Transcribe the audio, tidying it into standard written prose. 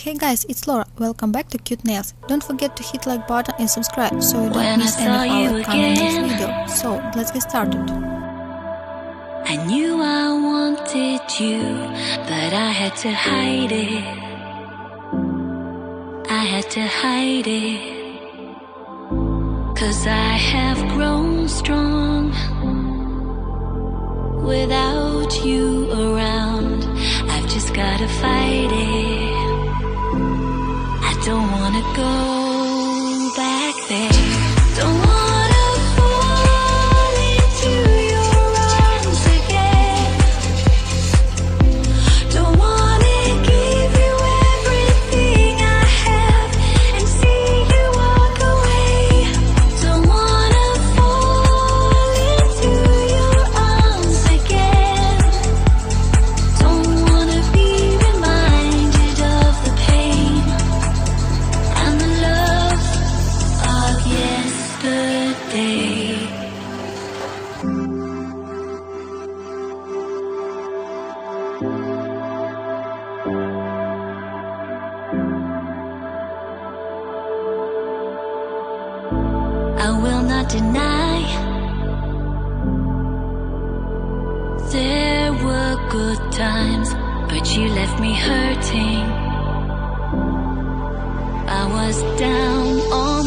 Hey guys, it's Laura. Welcome back to Cute Nails. Don't forget to hit like button and subscribe so you don't miss any of our upcoming next video. So let's get started. I knew I wanted you, but I had to hide it. I had to hide it, 'cause I have grown strong without you around. I've just gotta fight it. I don't wanna go back there. Don't wanna fall into your arms again. Don't wanna give you everything I have and see you walk away. Don't wanna fall into your arms again. Don't wanna be reminded of the pain and the love of yesterday. I will not deny there were good times, but you left me hurting. I was down on